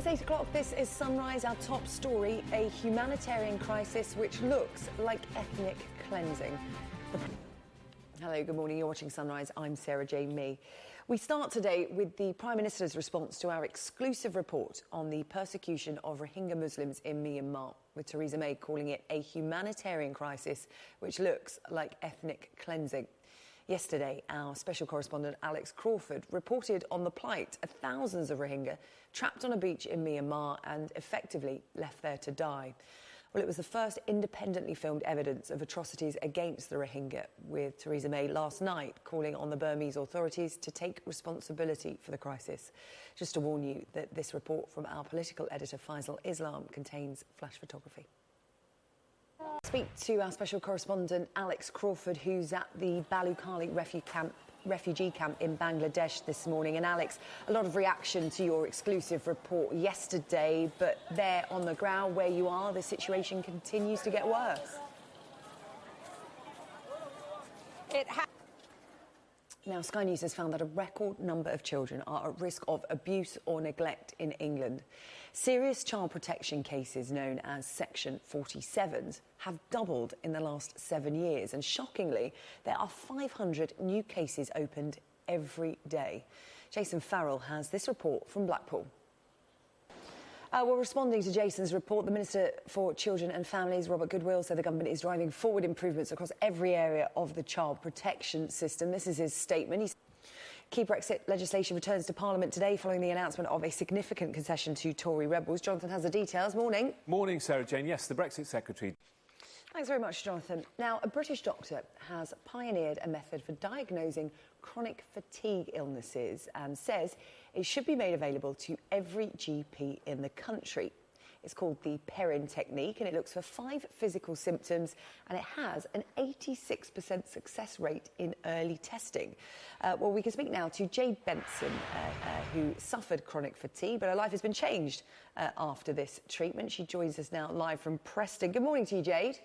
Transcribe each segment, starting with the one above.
8 o'clock, this is Sunrise. Our top story, a humanitarian crisis which looks like ethnic cleansing. Hello, good morning. You're watching Sunrise. I'm Sarah Jane Mee. We start today with the Prime Minister's response to our exclusive report on the persecution of Rohingya Muslims in Myanmar, with Theresa May calling it a humanitarian crisis which looks like ethnic cleansing. Yesterday, our special correspondent Alex Crawford reported on the plight of thousands of Rohingya trapped on a beach in Myanmar and effectively left there to die. Well, it was the first independently filmed evidence of atrocities against the Rohingya, with Theresa May last night calling on the Burmese authorities to take responsibility for the crisis. Just to warn you that this report from our political editor Faisal Islam contains flash photography. Speak to our special correspondent Alex Crawford, who's at the Balukhali refugee camp in Bangladesh this morning. And Alex, a lot of reaction to your exclusive report yesterday, but there on the ground where you are, the situation continues to get worse. Now, Sky News has found that a record number of children are at risk of abuse or neglect in England. Serious child protection cases, known as Section 47s, have doubled in the last 7 years. And shockingly, there are 500 new cases opened every day. Jason Farrell has this report from Blackpool. Well, responding to Jason's report, the Minister for Children and Families, Robert Goodwill, said the government is driving forward improvements across every area of the child protection system. This is his statement. Key Brexit legislation returns to Parliament today following the announcement of a significant concession to Tory rebels. Jonathan has the details. Morning. Morning, Sarah Jane. Yes, the Brexit Secretary. Thanks very much, Jonathan. Now, a British doctor has pioneered a method for diagnosing chronic fatigue illnesses and says it should be made available to every GP in the country. It's called the Perrin technique, and it looks for 5 physical symptoms, and it has an 86% success rate in early testing. Well, we can speak now to Jade Benson, who suffered chronic fatigue, but her life has been changed after this treatment. She joins us now live from Preston. Good morning to you, Jade.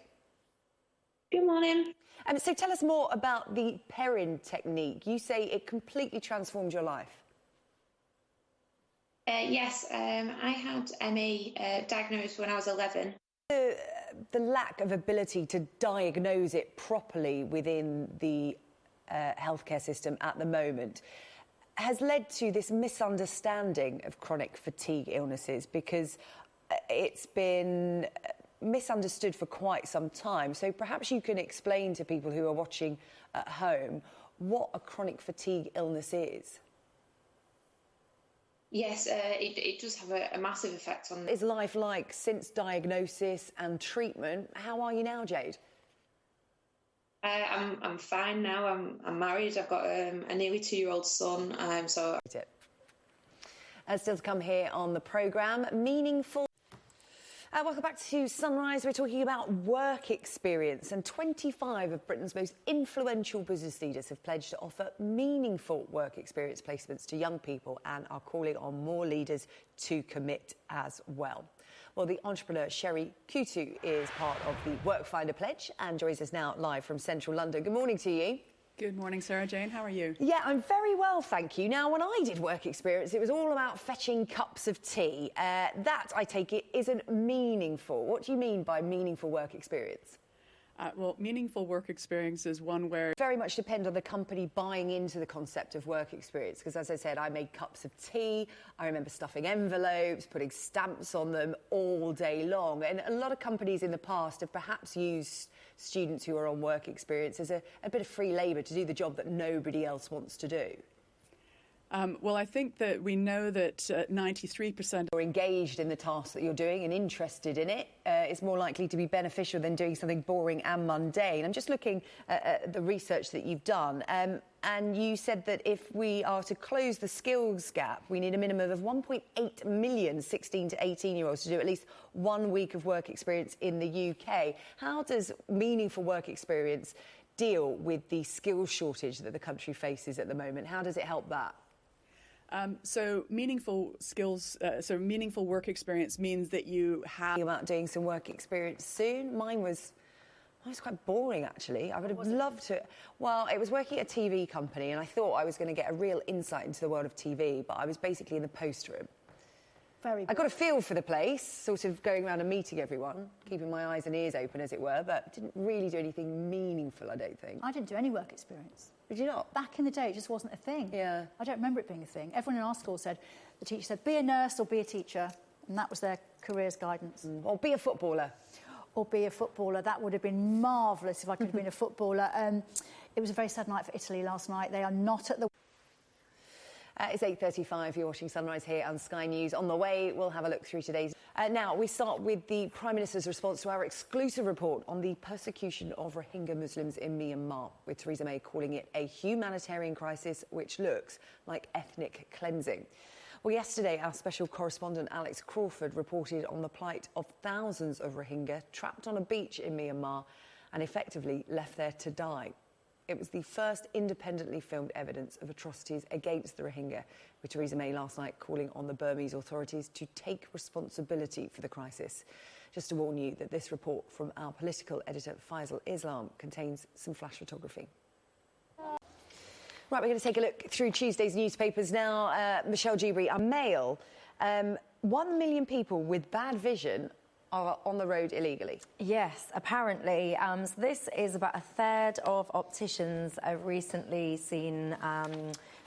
Good morning. So tell us more about the Perrin technique. You say it completely transformed your life. Yes, I had ME diagnosed when I was 11. The lack of ability to diagnose it properly within the healthcare system at the moment has led to this misunderstanding of chronic fatigue illnesses, because it's been misunderstood for quite some time. So perhaps you can explain to people who are watching at home what a chronic fatigue illness is. Yes, it does have a massive effect on... Is life like since diagnosis and treatment? How are you now, Jade? I'm fine now. I'm married. I've got a nearly 2-year-old son. So still to come here on the programme, meaningful. Welcome back to Sunrise. We're talking about work experience, and 25 of Britain's most influential business leaders have pledged to offer meaningful work experience placements to young people and are calling on more leaders to commit as well. Well, the entrepreneur Sherry Kutu is part of the Workfinder Pledge and joins us now live from central London. Good morning to you. Good morning, Sarah Jane. How are you? Yeah, I'm very well, thank you. Now, when I did work experience, it was all about fetching cups of tea. That, I take it, isn't meaningful. What do you mean by meaningful work experience? Well, meaningful work experience is one where... Very much depend on the company buying into the concept of work experience, because, as I said, I made cups of tea. I remember stuffing envelopes, putting stamps on them all day long. And a lot of companies in the past have perhaps used students who are on work experience as a bit of free labour to do the job that nobody else wants to do. Well, I think that we know that 93% are engaged in the task that you're doing and interested in it. It's more likely to be beneficial than doing something boring and mundane. I'm just looking at the research that you've done. And you said that if we are to close the skills gap, we need a minimum of 1.8 million 16 to 18-year-olds to do at least 1 week of work experience in the UK. How does meaningful work experience deal with the skills shortage that the country faces at the moment? How does it help that? So meaningful skills, meaningful work experience means that you have... About doing some work experience soon. Mine was quite boring, actually. I would have loved to... Well, it was working at a TV company, and I thought I was going to get a real insight into the world of TV, but I was basically in the post room. Very I good. got a feel for the place, sort of going around and meeting everyone, keeping my eyes and ears open, as it were, but didn't really do anything meaningful, I don't think. I didn't do any work experience. Did you not? Back in the day, it just wasn't a thing. Yeah. I don't remember it being a thing. Everyone in our school said, the teacher said, be a nurse or be a teacher. And that was their careers guidance. Or be a footballer. Or be a footballer. That would have been marvellous if I could have been a footballer. It was a very sad night for Italy last night. They are not at the... It's 8:35, you're watching Sunrise here on Sky News. On the way, we'll have a look through today's... Now, we start with the Prime Minister's response to our exclusive report on the persecution of Rohingya Muslims in Myanmar, with Theresa May calling it a humanitarian crisis which looks like ethnic cleansing. Well, yesterday, our special correspondent Alex Crawford reported on the plight of thousands of Rohingya trapped on a beach in Myanmar and effectively left there to die. It was the first independently filmed evidence of atrocities against the Rohingya, with Theresa May last night calling on the Burmese authorities to take responsibility for the crisis. Just to warn you that this report from our political editor Faisal Islam contains some flash photography. Right, we're going to take a look through Tuesday's newspapers now. Michelle Dewberry, our Mail. 1 million people with bad vision are on the road illegally. Yes, apparently. So this is about a third of opticians have recently seen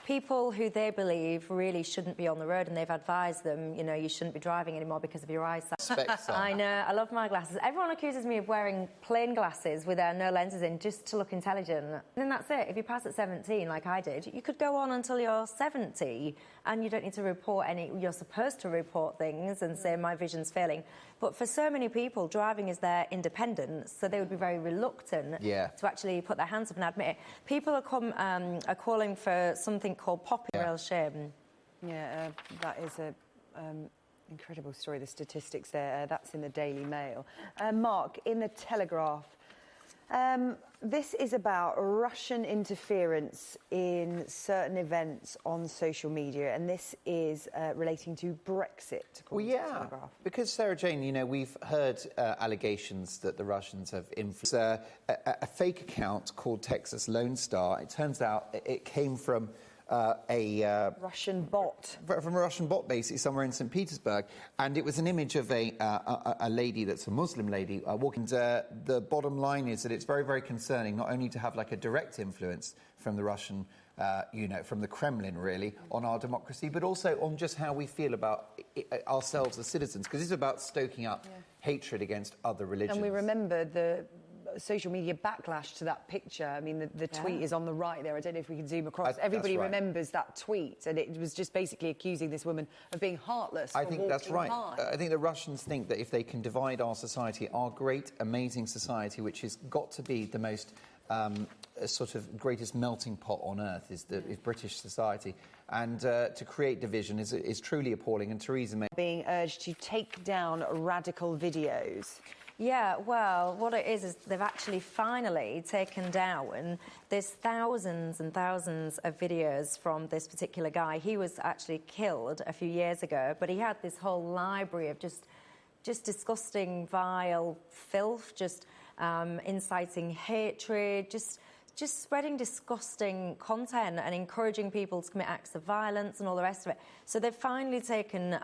people who they believe really shouldn't be on the road, and they've advised them, you know, you shouldn't be driving anymore because of your eyesight. Specs on. I know, I love my glasses. Everyone accuses me of wearing plain glasses with no lenses in just to look intelligent. And then that's it. If you pass at 17, like I did, you could go on until you're 70 and you don't need to report any... You're supposed to report things and say my vision's failing. But for so many people, driving is their independence, so they would be very reluctant to actually put their hands up and admit it. People are calling for something called popular shame. Yeah, that is a incredible story, the statistics there. That's in the Daily Mail. Mark, in the Telegraph, this is about Russian interference in certain events on social media, and this is relating to Brexit. Well, yeah, because, Sarah Jane, you know, we've heard allegations that the Russians have influenced a fake account called Texas Lone Star. It turns out it came from a Russian bot. From a Russian bot, basically, somewhere in St. Petersburg. And it was an image of a lady that's a Muslim lady walking. The bottom line is that it's very, very concerning, not only to have like a direct influence from the Russian, you know, from the Kremlin, really, on our democracy, but also on just how we feel about ourselves as citizens, because it's about stoking up hatred against other religions. And we remember the social media backlash to that picture. I mean, the tweet is on the right there. I don't know if we can zoom across. Everybody remembers that tweet, and it was just basically accusing this woman of being heartless. I think that's right. I think the Russians think that if they can divide our society, our great, amazing society, which has got to be the most sort of greatest melting pot on earth, is British society, and to create division is truly appalling. And Theresa May being urged to take down radical videos. Yeah, well, what it is they've actually finally taken down... There's thousands and thousands of videos from this particular guy. He was actually killed a few years ago, but he had this whole library of just disgusting, vile filth, just inciting hatred, just spreading disgusting content and encouraging people to commit acts of violence and all the rest of it. So they've finally taken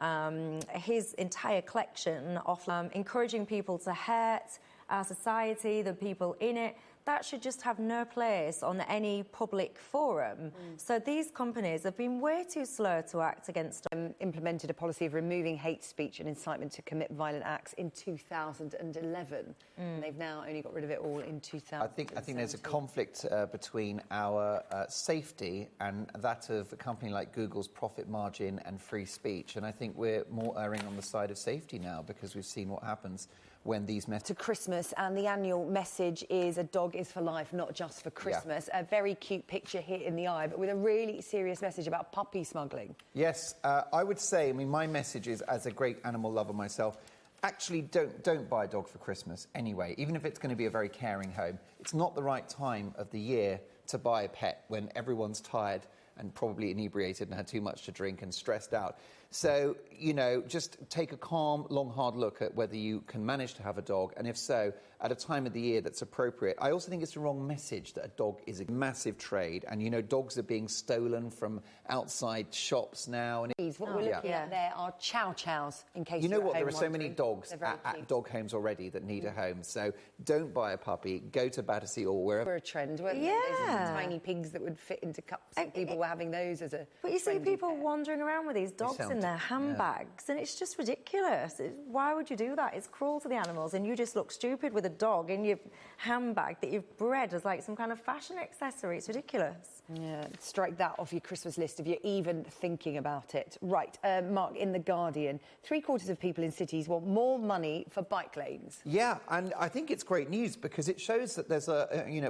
his entire collection off, encouraging people to hate our society, the people in it. That should just have no place on any public forum. So these companies have been way too slow to act against... Implemented a policy of removing hate speech and incitement to commit violent acts in 2011. And they've now only got rid of it all in 2000. I think there's a conflict between our safety and that of a company like Google's profit margin and free speech. And I think we're more erring on the side of safety now, because we've seen what happens when these to Christmas, and the annual message is a dog is for life, not just for Christmas. A very cute picture here in the eye, but with a really serious message about puppy smuggling. Yes, I would say, I mean, my message is, as a great animal lover myself, actually don't buy a dog for Christmas anyway, even if it's going to be a very caring home. It's not the right time of the year to buy a pet when everyone's tired and probably inebriated and had too much to drink and stressed out. So, you know, just take a calm, long, hard look at whether you can manage to have a dog, and if so, at a time of the year that's appropriate. I also think it's the wrong message that a dog is a massive trade, and, you know, dogs are being stolen from outside shops now. And What we're looking at there are chow chows, in case you know you're what? at There are home so many wondering. dogs They're very at cute. dog homes already that need a home. So don't buy a puppy. Go to Battersea or wherever. Were a trend, weren't they? Those little tiny pigs that would fit into cups, and people were having those as a. But you see friendly people pet. wandering around with these dogs in their handbags, and it's just ridiculous. Why would you do that? It's cruel to the animals, and you just look stupid with a dog in your handbag that you've bred as like some kind of fashion accessory. It's ridiculous. Yeah, strike that off your Christmas list if you're even thinking about it. Right, Mark, in The Guardian, 3/4 of people in cities want more money for bike lanes. Yeah, and I think it's great news because it shows that there's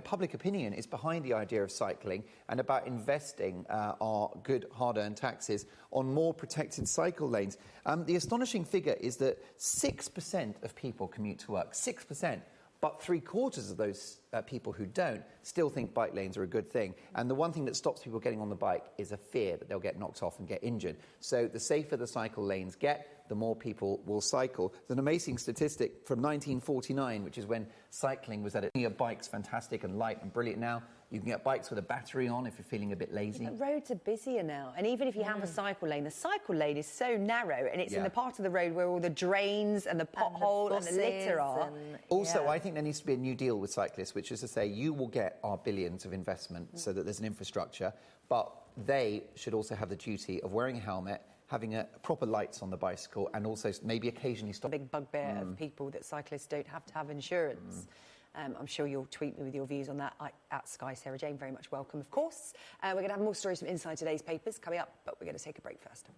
public opinion is behind the idea of cycling and about investing our good hard-earned taxes on more protected cycle lanes. The astonishing figure is that 6% of people commute to work, 6%. But 3/4 of those people who don't still think bike lanes are a good thing. And the one thing that stops people getting on the bike is a fear that they'll get knocked off and get injured. So the safer the cycle lanes get, the more people will cycle. There's an amazing statistic from 1949, which is when cycling was at its... Your bike's fantastic and light and brilliant now. You can get bikes with a battery on if you're feeling a bit lazy. But roads are busier now, and even if you have a cycle lane, the cycle lane is so narrow, and it's in the part of the road where all the drains and the pothole and the litter are. Also, I think there needs to be a new deal with cyclists, which is to say you will get our billions of investment so that there's an infrastructure, but they should also have the duty of wearing a helmet, having proper lights on the bicycle, and also maybe occasionally stop. A big bugbear of people that cyclists don't have to have insurance. I'm sure you'll tweet me with your views on that at Sky Sarah Jane. Very much welcome, of course. We're going to have more stories from inside today's papers coming up, but we're going to take a break first.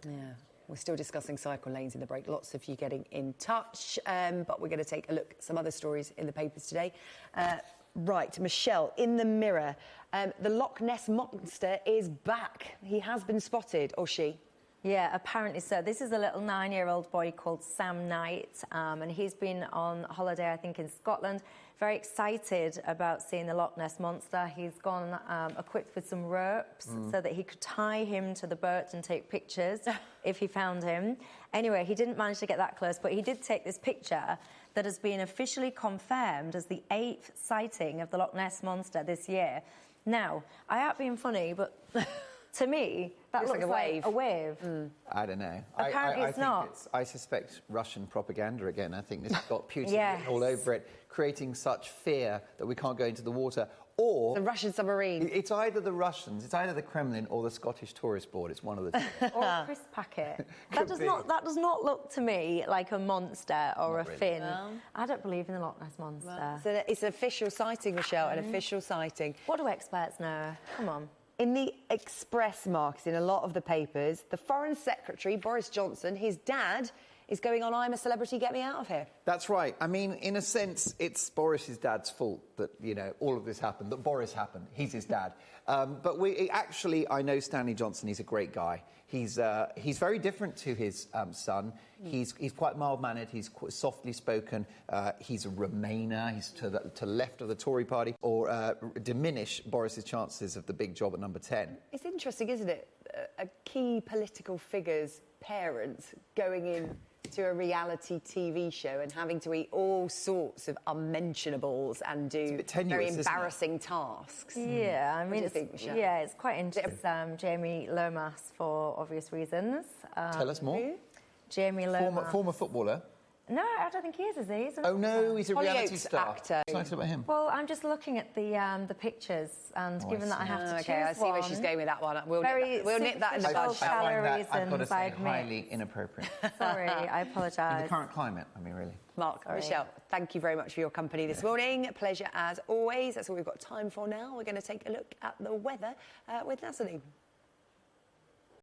Yeah, we're still discussing cycle lanes in the break. Lots of you getting in touch, but we're going to take a look at some other stories in the papers today. Right, Michelle, in the Mirror, the Loch Ness Monster is back. He has been spotted, or she. Yeah, apparently so. This is a little 9-year-old boy called Sam Knight, and he's been on holiday, I think, in Scotland. Very excited about seeing the Loch Ness Monster. He's gone equipped with some ropes so that he could tie him to the boat and take pictures if he found him. Anyway, he didn't manage to get that close, but he did take this picture that has been officially confirmed as the 8th sighting of the Loch Ness Monster this year. Now, I ain't being funny, but... To me, that looks like a wave. I don't know. Apparently it's not. I suspect Russian propaganda again. I think this has got Putin written all over it, creating such fear that we can't go into the water. Or... The Russian submarine. It's either the Russians, it's either the Kremlin or the Scottish Tourist Board. It's one of the two. Or a crisp packet. That does not look to me like a monster or a fin. No. I don't believe in the Loch Ness Monster. Well, so it's an official sighting, Michelle, an official sighting. What do experts know? Come on. In the Express, Mark, in a lot of the papers, the Foreign Secretary, Boris Johnson, his dad, is going on I'm a Celebrity, Get Me Out of Here. That's right. I mean, in a sense, it's Boris's dad's fault that, you know, all of this happened, that Boris happened. He's his dad. But I know Stanley Johnson. He's a great guy. He's very different to his son. He's quite mild-mannered. He's quite softly spoken. He's a Remainer. He's to the left of the Tory party, or diminish Boris's chances of the big job at number 10. It's interesting, isn't it? A key political figure's parents going in to a reality TV show and having to eat all sorts of unmentionables and do very embarrassing tasks. Yeah, I mean, it's quite interesting. Jamie Lomas, for obvious reasons. Tell us more. Who? Jamie Lomas. Former footballer. No, I don't think he is he? Oh, no, he's a reality Hollyoaks star. actor. Excited about him. Well, I'm just looking at the pictures, and given that I have to choose okay, I see where she's going with that one. We'll nip that in the bud. I find that, I've got to say, highly inappropriate. Sorry, I apologise. In the current climate, I mean, really. Mark, Michelle, thank you very much for your company this morning. Pleasure as always. That's all we've got time for now. We're going to take a look at the weather with Nazanin.